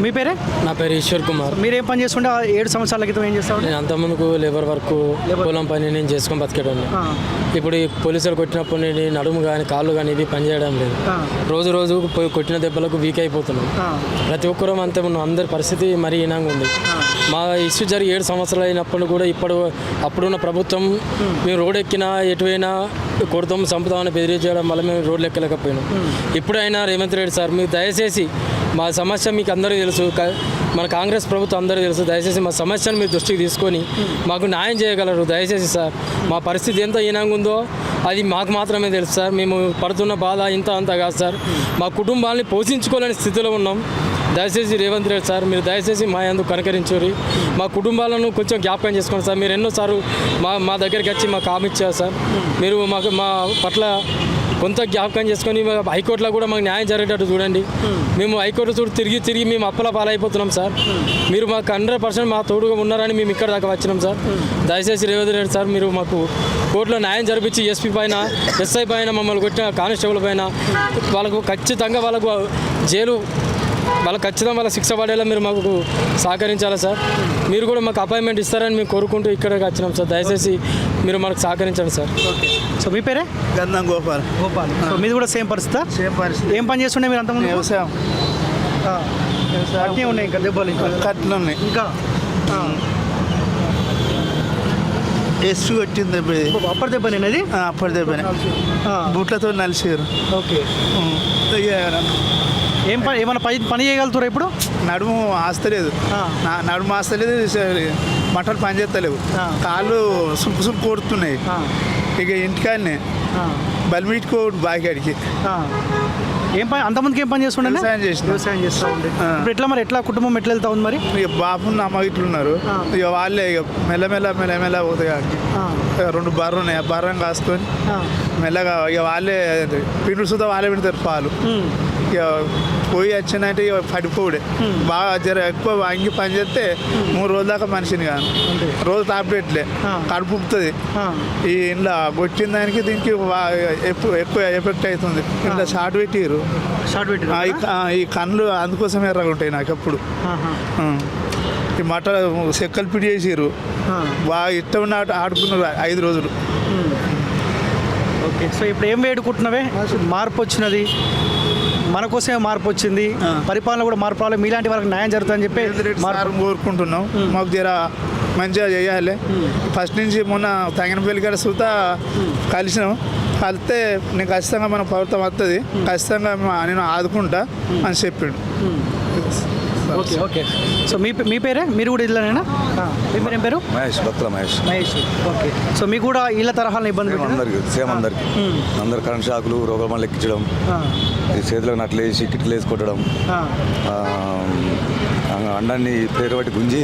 మీ పేరే? నా పేరు ఈశ్వర్ కుమార్. మీరేం పని చేస్తుంటే 7 సంవత్సరాల క్రితం ఏం చేస్తావు? నేను అంతకుముందుకు లేబర్ వర్క్, పొలం పని నేను చేసుకొని బతికేటోని. ఇప్పుడు ఈ పోలీసులు కొట్టినప్పుడు నేను నడుము కానీ కాళ్ళు కానీ ఇవి పని చేయడం లేదు. రోజు రోజు కొట్టిన దెబ్బలకు వీక్ అయిపోతున్నాం. ప్రతి ఒక్కరూ అంతే ఉన్నాం. అందరి పరిస్థితి మరీ హీనంగా ఉంది. మా ఇష్యూ జరిగి 7 సంవత్సరాలు అయినప్పుడు కూడా అప్పుడున్న ప్రభుత్వం మేము రోడ్ ఎక్కినా ఎటువైనా కొడతాం చంపుతామని బెదిరించడం వల్ల మేము రోడ్లు ఎక్కలేకపోయినాం. ఇప్పుడైనా రేవంత్ రెడ్డి సార్ మీరు దయచేసి మా సమస్య మీకు అందరికీ తెలుసు, మన కాంగ్రెస్ ప్రభుత్వం అందరికీ తెలుసు, దయచేసి మా సమస్యను మీరు దృష్టికి తీసుకొని మాకు న్యాయం చేయగలరు దయచేసి సార్. మా పరిస్థితి ఎంత హీనంగా ఉందో అది మాకు మాత్రమే తెలుసు సార్. మేము పడుతున్న బాధ ఇంత అంత కాదు సార్. మా కుటుంబాన్ని పోషించుకోలేని స్థితిలో ఉన్నాం. దయచేసి రేవంత్ రెడ్డి సార్ మీరు దయచేసి మా ఎందుకు కనకరించురి, మా కుటుంబాలను కొంచెం జ్ఞాపకం చేసుకోండి సార్. మీరు ఎన్నోసార్లు మా దగ్గరికి వచ్చి మాకు హామీ ఇచ్చారు సార్. మీరు మా పట్ల కొంత జ్ఞాపకం చేసుకొని హైకోర్టులో కూడా మాకు న్యాయం జరిగేటట్టు చూడండి. మేము హైకోర్టు చూడు తిరిగి మేము అప్పల పాలైపోతున్నాం సార్. మీరు మాకు 100% మా తోడుగా ఉన్నారని మేము ఇక్కడ దాకా వచ్చినాం సార్. దయచేసి రేవంత్ రెడ్డి సార్ మీరు మాకు కోర్టులో న్యాయం జరిపించి ఎస్పీ పైన ఎస్ఐ పైన మమ్మల్ని కొట్టిన కానిస్టేబుల్ పైన వాళ్ళకు ఖచ్చితంగా వాళ్ళకి ఖచ్చితంగా వాళ్ళ శిక్ష పడేలా మీరు మాకు సహకరించాలి సార్. మీరు కూడా మాకు అపాయింట్మెంట్ ఇస్తారని మేము కోరుకుంటూ ఇక్కడికి వచ్చినాం సార్. దయచేసి మీరు మనకు సహకరించండి సార్. ఓకే. సో మీ పేరే? గంధం గోపాల్. సో మీది కూడా సేమ్ పరిస్థితి? సేమ్ పరిస్థితి. ఏం పని చేస్తుండే మీరు అంతమంది? వ్యవసాయం. అట్నే ఉన్నాయి ఇంకా దెబ్బలు కట్లు ఉన్నాయి ఇంకా ఎస్సు కొట్టింది అప్పటి దెబ్బనే అది? అప్పటి దెబ్బనే బూట్లతో నలిసారు. ఓకే. ఏమైనా పని చేయగలుగుతారా ఇప్పుడు? నడుము ఆస్తలేదు, నడుము ఆస్తలేదు, బట్టలు పని చేస్తలేవు, కాళ్ళు సుంకు కొడుతున్నాయి. ఇక ఇంటికాడనే బలిమీటికో బాయికాడికి. ఏం పని అంతమందికి ఏం పని చేస్తుండే? వ్యవసాయం చేస్తూ ఉండే. ఇప్పుడు ఎట్లా కుటుంబం ఎట్లా వెళ్తా ఉంది మరి? ఇక బాబున్న అమ్మ ఇట్లు ఉన్నారు. ఇక వాళ్ళే ఇక మెల్లమెల్ల పోతాయి. 2 బర్రెలు ఉన్నాయి. ఆ బర్రం కాసుకొని మెల్లగా ఇక వాళ్ళే పిండి సుతా వాళ్ళే పెడతారు పాలు. ఇక పోయి వచ్చిందంటే ఇక పడిపోవుడే. బాగా ఎక్కువ వంగి పని చేస్తే 3 రోజుల దాకా మనిషిని కాదు. రోజు టాబ్లెట్లే కడుపు ఉప్పుతుంది. ఈ ఇంట్లో కొట్టిన దానికి దీనికి ఎక్కువ ఎఫెక్ట్ అవుతుంది. ఇంట్లో షార్ట్ పెట్టిరు. ఈ కళ్ళు అందుకోసమే ఎర్రగా ఉంటాయి నాకు ఎప్పుడు. ఈ మట చెక్కలు పిడి చేసిరు. బాగా ఇష్టం ఆడుకున్నారు 5 రోజులు. ఓకే. సో ఇప్పుడు ఏం వేడుకుంటున్నావే? మార్పు వచ్చినది, మన కోసమే మార్పు వచ్చింది, పరిపాలన కూడా మార్పు రావాలి, మీలాంటి వాళ్ళకి న్యాయం జరుగుతుందని చెప్పి కోరుకుంటున్నాం. మాకు జర మంచిగా చేయాలి. ఫస్ట్ నుంచి మొన్న తంగినపల్లి కాడ సుతా కలిసినాం. కలిస్తే నేను ఖచ్చితంగా మన ప్రభుత్వం వస్తుంది, ఖచ్చితంగా నేను ఆదుకుంటా అని చెప్పిండు. ఓకే. ఓకే. సో మీ పేరే? మీరు కూడా ఇల్లానేనా? మీ పేరు ఏం పేరు? మహేష్. మహేష్. ఓకే. సో మీకు కూడా ఇళ్ళ తరహాలో ఇబ్బంది? అందరు కరెంట్ షాకులు, రోగాల మళ్ళీ ఎక్కించడం, చేతులకు నట్లు వేసి కిట్లు వేసి కొట్టడం, అండాన్ని పేరు బట్టి గుంజి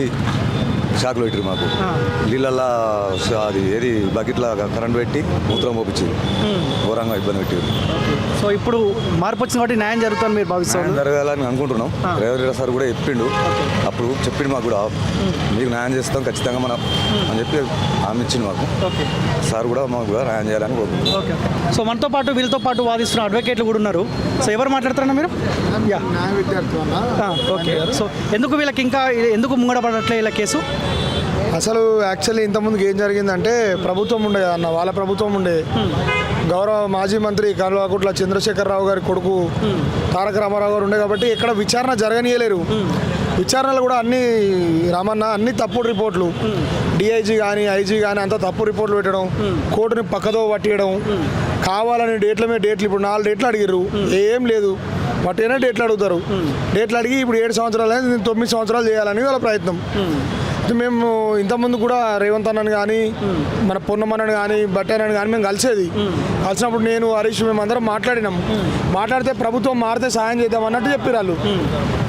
షాకులు పెట్టిరు. మాకు నీళ్ళల్లో అది ఏది బకెట్లో కరెంట్ పెట్టి మూత్రం పోపించింది. ఘోరంగా ఇబ్బంది పెట్టారు. సో ఇప్పుడు మార్పు వచ్చింది కాబట్టి న్యాయం జరుగుతుంది మీరు భావిస్తారు? జరగాలని అనుకుంటున్నాం. రేవంత్ రెడ్డి సార్ కూడా చెప్పిండు, అప్పుడు చెప్పిండు మాకు కూడా మీకు న్యాయం చేస్తాం ఖచ్చితంగా మనం అని చెప్పి హామీ ఇచ్చింది మాకు. సార్ కూడా మాకు కూడా న్యాయం చేయాలని కోరుకుంటున్నాం. సో మనతో పాటు వీళ్ళతో పాటు వాదిస్తున్న అడ్వకేట్లు కూడా ఉన్నారు. సో ఎవరు మాట్లాడుతున్నా మీరు? ఓకే. సో ఎందుకు వీళ్ళకి ఇంకా ఎందుకు ముంగడపడట్లే ఇలా కేసు? అసలు యాక్చువల్లీ ఇంతకుముందుకు ఏం జరిగిందంటే ప్రభుత్వం ఉండే అన్న, వాళ్ళ ప్రభుత్వం ఉండే గౌరవ మాజీ మంత్రి కల్వకుంట్ల చంద్రశేఖరరావు గారి కొడుకు తారక రామారావు గారు ఉండే కాబట్టి ఇక్కడ విచారణ జరగనీయలేరు. విచారణలు కూడా అన్ని తప్పుడు రిపోర్ట్లు, డిఐజీ కానీ ఐజీ కానీ అంతా తప్పుడు రిపోర్ట్లు పెట్టడం, కోర్టుని పక్కదో పట్టియడం, కావాలని డేట్ల మీద డేట్లు. ఇప్పుడు 4 డేట్లు అడిగారు, ఏం లేదు పట్టేనా డేట్లు అడుగుతారు. డేట్లు అడిగి ఇప్పుడు 7 సంవత్సరాలు 9 సంవత్సరాలు చేయాలని వాళ్ళ ప్రయత్నం. మేము ఇంతకుముందు కూడా రేవంత్ అన్నని కానీ మన పొన్నమన్నని కానీ బట్టనని కానీ మేము కలిసినప్పుడు నేను హరీష్ మేమందరం మాట్లాడితే ప్రభుత్వం మారితే సాయం చేద్దాం అన్నట్టు చెప్పారు వాళ్ళు.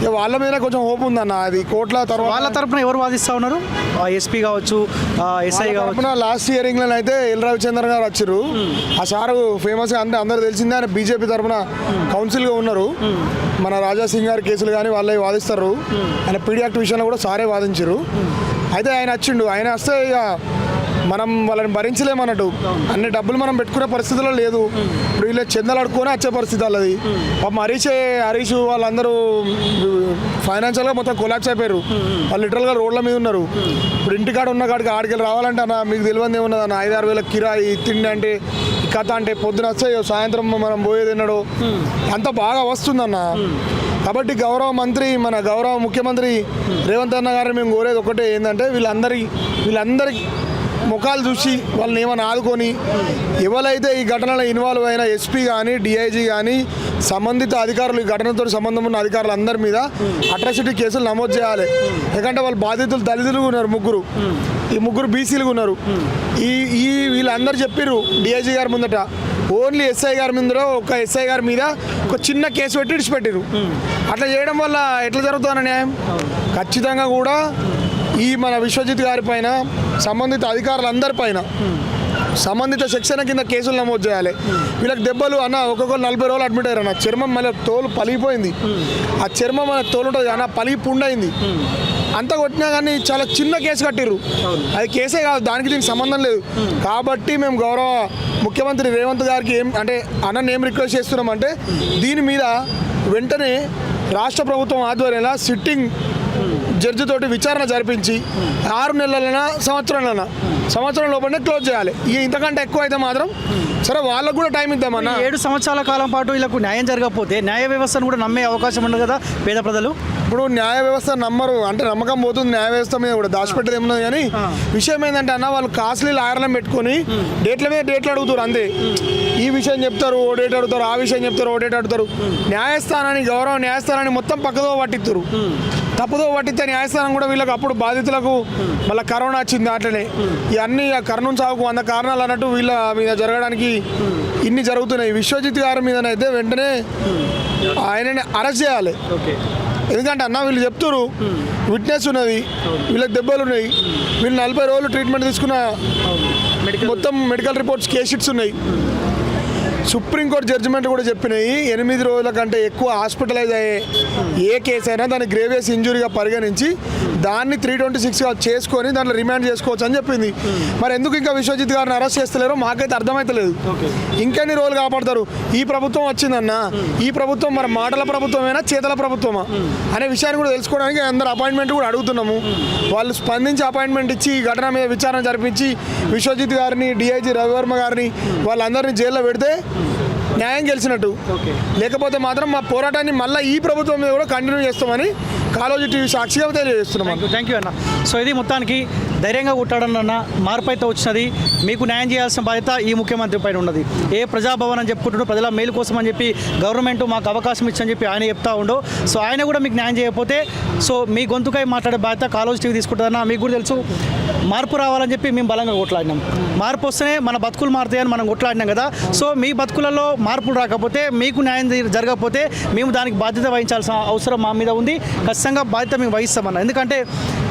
ఇక వాళ్ళ మీద కొంచెం హోప్ ఉందన్న. అది కోర్టుల తర్వాత వాళ్ళ తరపున ఎవరు వాదిస్తూ ఉన్నారు? ఎస్పీ కావచ్చు, ఎస్ఐ కావచ్చు. లాస్ట్ హియరింగ్లో అయితే ఎల్ రవిచంద్రన్ గారు వచ్చారు. ఆ సారు ఫేమస్గా అందరూ తెలిసిందే. ఆయన బీజేపీ తరఫున కౌన్సిల్గా ఉన్నారు. మన రాజా సింగ్ గారి కేసులు కానీ వాళ్ళే వాదిస్తారు. ఆయన పీడీ యాక్ట్ విషయంలో కూడా సారే వాదించారు. అయితే ఆయన వచ్చిండు. ఆయన వస్తే ఇక మనం వాళ్ళని భరించలేమన్నట్టు. అన్ని డబ్బులు మనం పెట్టుకునే పరిస్థితుల్లో లేదు. ఇప్పుడు వీళ్ళు చందాలు అడుక్కొని వచ్చే పరిస్థితి వాళ్ళది. పాపం హరీష్ వాళ్ళందరూ ఫైనాన్షియల్గా మొత్తం కొలాప్స్ అయిపోయారు. వాళ్ళు లిటరల్గా రోడ్ల మీద ఉన్నారు. ఇప్పుడు ఇంటికాడ ఉన్న కాడికి ఆడికి రావాలంటే అన్న మీకు తెలియదు ఏమున్నది అన్న, 5-6 వేల కిరాయి, తిండి అంటే ఈ కథ అంటే పొద్దున వస్తే సాయంత్రం మనం పోయేది తిన్నాడు అంత బాగా వస్తుందన్న. కాబట్టి మన గౌరవ ముఖ్యమంత్రి రేవంత్ అన్న గారిని మేము కోరేది ఒకటే ఏంటంటే వీళ్ళందరి ముఖాలు చూసి వాళ్ళని ఏమైనా ఆదుకొని ఎవరైతే ఈ ఘటనలో ఇన్వాల్వ్ అయిన ఎస్పీ కానీ డిఐజీ కానీ సంబంధిత అధికారులు, ఈ ఘటనతో సంబంధం ఉన్న అధికారులు అందరి మీద అట్రాసిటీ కేసులు నమోదు చేయాలి. ఎందుకంటే వాళ్ళు బాధితులు దళితులు ఉన్నారు, ఈ ముగ్గురు బీసీలు ఉన్నారు. వీళ్ళందరూ చెప్పారు డిఐజీ గారి ముందట ఓన్లీ ఎస్ఐ గారి మీద ఒక ఎస్ఐ గారి మీద ఒక చిన్న కేసు పెట్టి విడిచిపెట్టారు. అట్లా చేయడం వల్ల ఎట్లా జరుగుతుందన్న న్యాయం? ఖచ్చితంగా కూడా మన విశ్వజిత్ గారి పైన సంబంధిత అధికారులందరిపైన సంబంధిత సెక్షన్ కింద కేసులు నమోదు చేయాలి. వీళ్ళకి దెబ్బలు అన్న ఒక్కొక్కరు 40 రోజులు అడ్మిట్ అయ్యారు అన్న. చర్మం మళ్ళీ తోలు పలిగిపోయింది. ఆ చర్మం మన తోలు ఉంటుంది అన్న, పలిగి పుండైంది. అంతా కొట్టినా కానీ చాలా చిన్న కేసు కట్టిర్రు. అది కేసే కాదు, దానికి దీనికి సంబంధం లేదు. కాబట్టి మేము గౌరవ ముఖ్యమంత్రి రేవంత్ గారికి అన్నని ఏం రిక్వెస్ట్ చేస్తున్నామంటే దీని మీద వెంటనే రాష్ట్ర ప్రభుత్వం ఆధ్వర్యంలో సిట్టింగ్ జడ్జి తోటి విచారణ జరిపించి 6 నెలలైనా సంవత్సరం లోపలనే క్లోజ్ చేయాలి. ఇంతకంటే ఎక్కువ అయితే మాత్రం సరే వాళ్ళకు కూడా టైం ఇద్దామన్నా. 7 సంవత్సరాల కాలం పాటు వీళ్ళకు న్యాయం జరగకపోతే న్యాయ వ్యవస్థను కూడా నమ్మే అవకాశం ఉండదు కదా పేద ప్రజలు. ఇప్పుడు న్యాయ వ్యవస్థ నమ్మరు అంటే నమ్మకం పోతుంది న్యాయ వ్యవస్థ మీద కూడా, దాచిపెట్టేది ఏమున్నది. కానీ విషయం ఏంటంటే అన్న వాళ్ళు కాస్ట్లీ లాయర్లను పెట్టుకొని డేట్ల మీద డేట్లు అడుగుతారు అంతే. ఈ విషయం చెప్తారు ఓ డేట్ అడుగుతారు, ఆ విషయం చెప్తారు ఓ డేట్ అడుగుతారు. గౌరవ న్యాయస్థానాన్ని మొత్తం పక్కదో పట్టిస్తారు. తప్పుదో పట్టిస్తే న్యాయస్థానం కూడా వీళ్ళకి అప్పుడు బాధితులకు మళ్ళీ కరోనా వచ్చింది. అట్లనే ఇవన్నీ కరోనా సాగుకు 100 కారణాలు అన్నట్టు వీళ్ళ మీద జరగడానికి ఇన్ని జరుగుతున్నాయి. విశ్వజిత్ గారి మీదనైతే వెంటనే ఆయనని అరెస్ట్ చేయాలి. ఎందుకంటే అన్న వీళ్ళు చెప్తారు విట్నెస్ ఉన్నది, వీళ్ళకి దెబ్బలు ఉన్నాయి, వీళ్ళు 40 రోజులు ట్రీట్మెంట్ తీసుకున్న మొత్తం మెడికల్ రిపోర్ట్స్ కేస్ షీట్స్ ఉన్నాయి. సుప్రీంకోర్టు జడ్జిమెంట్ కూడా చెప్పినాయి 8 రోజుల కంటే ఎక్కువ హాస్పిటలైజ్ అయ్యే ఏ కేసు అయినా దాన్ని గ్రేవియస్ ఇంజురీగా పరిగణించి దాన్ని 326గా చేసుకొని దాంట్లో రిమాండ్ చేసుకోవచ్చు అని చెప్పింది. మరి ఎందుకు ఇంకా విశ్వజిత్ గారిని అరెస్ట్ చేస్తలేరో మాకైతే అర్థమవుతలేదు. ఇంకెన్ని రోజులు కాపాడతారు? ఈ ప్రభుత్వం వచ్చిందన్న, ఈ ప్రభుత్వం మరి మాటల ప్రభుత్వమేనా చేతల ప్రభుత్వమా అనే విషయాన్ని కూడా తెలుసుకోవడానికి అందరు అపాయింట్మెంట్ కూడా అడుగుతున్నాము. వాళ్ళు స్పందించి అపాయింట్మెంట్ ఇచ్చి ఈ ఘటన మీద విచారణ జరిపించి విశ్వజిత్ గారిని, డిఐజీ రవివర్మ గారిని వాళ్ళందరినీ జైల్లో పెడితే న్యాయం గెలిచినట్టు. లేకపోతే మాత్రం మా పోరాటాన్ని మళ్ళీ ఈ ప్రభుత్వం మీద కూడా కంటిన్యూ చేస్తామని కాళోజీ టీవీ సాక్షిగా తెలియజేస్తున్నాం. థ్యాంక్ యూ అన్న. సో ఇది మొత్తానికి ధైర్యంగా కొట్టాడన్న మార్పు అయితే వచ్చినది. మీకు న్యాయం చేయాల్సిన బాధ్యత ఈ ముఖ్యమంత్రి పైన ఉన్నది. ఏ ప్రజాభవన్ అని చెప్పుకుంటున్నాడు, ప్రజల మేలు కోసం అని చెప్పి గవర్నమెంట్ మాకు అవకాశం ఇచ్చని చెప్పి ఆయన చెప్తా ఉండో. సో ఆయన కూడా మీకు న్యాయం చేయకపోతే సో మీ గొంతుకై మాట్లాడే బాధ్యత కాళోజీ టీవీ తీసుకుంటుందన్న. మీకు కూడా తెలుసు మార్పు రావాలని చెప్పి మేము బలంగా కొట్లాడినాం. మార్పు వస్తేనే మన బతుకులు మారుతాయని మనం కొట్లాడినాం కదా. సో మీ బతుకులలో మార్పులు రాకపోతే, మీకు న్యాయం జరగకపోతే మేము దానికి బాధ్యత వహించాల్సిన అవసరం మా మీద ఉంది. ఖచ్చితంగా బాధ్యత మేము వహిస్తామన్న. ఎందుకంటే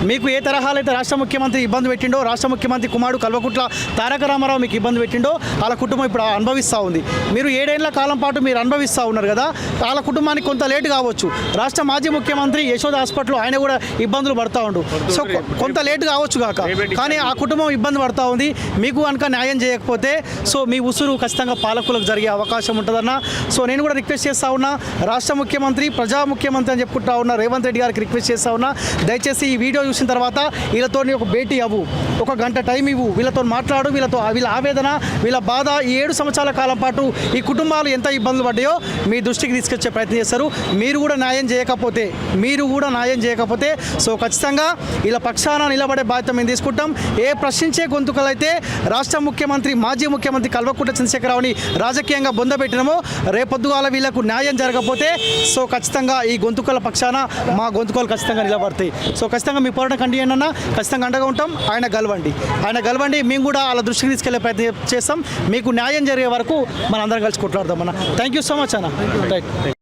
మీకు ఏ తరహాలో అయితే రాష్ట్ర ముఖ్యమంత్రి ఇబ్బంది పెట్టిండో, రాష్ట్ర ముఖ్యమంత్రి కుమారుడు కల్వకుట్ల తారక రామారావు మీకు ఇబ్బంది పెట్టిండో వాళ్ళ కుటుంబం ఇప్పుడు అనుభవిస్తూ ఉంది. మీరు 7 ఏళ్ల కాలం పాటు మీరు అనుభవిస్తూ ఉన్నారు కదా, వాళ్ళ కుటుంబానికి కొంత లేటు కావచ్చు. రాష్ట్ర మాజీ ముఖ్యమంత్రి యశోద హాస్పిటల్ ఆయన కూడా ఇబ్బందులు పడుతూ ఉండు. సో కొంత లేటు కావచ్చు కాక, కానీ ఆ కుటుంబం ఇబ్బంది పడుతూ ఉంది. మీకు కనుక న్యాయం చేయకపోతే సో మీ ఉసురు ఖచ్చితంగా పాలకులకు జరిగే అవకాశం ఉంటుందన్న. సో నేను కూడా రిక్వెస్ట్ చేస్తూ ఉన్నా, రాష్ట్ర ముఖ్యమంత్రి ప్రజా ముఖ్యమంత్రి అని చెప్పుకుంటా ఉన్నా రేవంత్ రెడ్డి గారికి రిక్వెస్ట్ చేస్తూ ఉన్నా, దయచేసి ఈ వీడియో చూసిన తర్వాత వీళ్ళతో ఒక భేటీ అవ్వు, 1 గంట టైం ఇవ్వు, వీళ్ళతో మాట్లాడు, వీళ్ళ ఆవేదన, వీళ్ళ బాధ, ఈ 7 సంవత్సరాల కాలం పాటు ఈ కుటుంబాలు ఎంత ఇబ్బందులు పడ్డాయో మీ దృష్టికి తీసుకొచ్చే ప్రయత్నం చేస్తారు. మీరు కూడా న్యాయం చేయకపోతే సో ఖచ్చితంగా ఇలా పక్షాన నిలబడే బాధ్యత మేము తీసుకుంటాం. ఏ ప్రశ్నించే గొంతుకలైతే రాష్ట్ర ముఖ్యమంత్రి మాజీ ముఖ్యమంత్రి కల్వకుంట్ల చంద్రశేఖరరావుని రాజకీయంగా బొందబెట్టినామో, రేపొద్దుగాల వీళ్ళకు న్యాయం జరగకపోతే సో ఖచ్చితంగా ఈ గొంతుకల పక్షాన మా గొంతుకలు ఖచ్చితంగా నిలబడతాయి. సో ఖచ్చితంగా మీ పోరాటం కంటిన్యూ అన్న, ఖచ్చితంగా అండగా ఉంటాం. ఆయన గెలవండి, మేము కూడా వాళ్ళ దృష్టికి తీసుకెళ్లే ప్రయత్నం చేస్తాం. మీకు న్యాయం జరిగే వరకు మనం అందరం కలిసి కొట్లాడదాం అన్న. థ్యాంక్ యూ సో మచ్ అన్న. రైట్.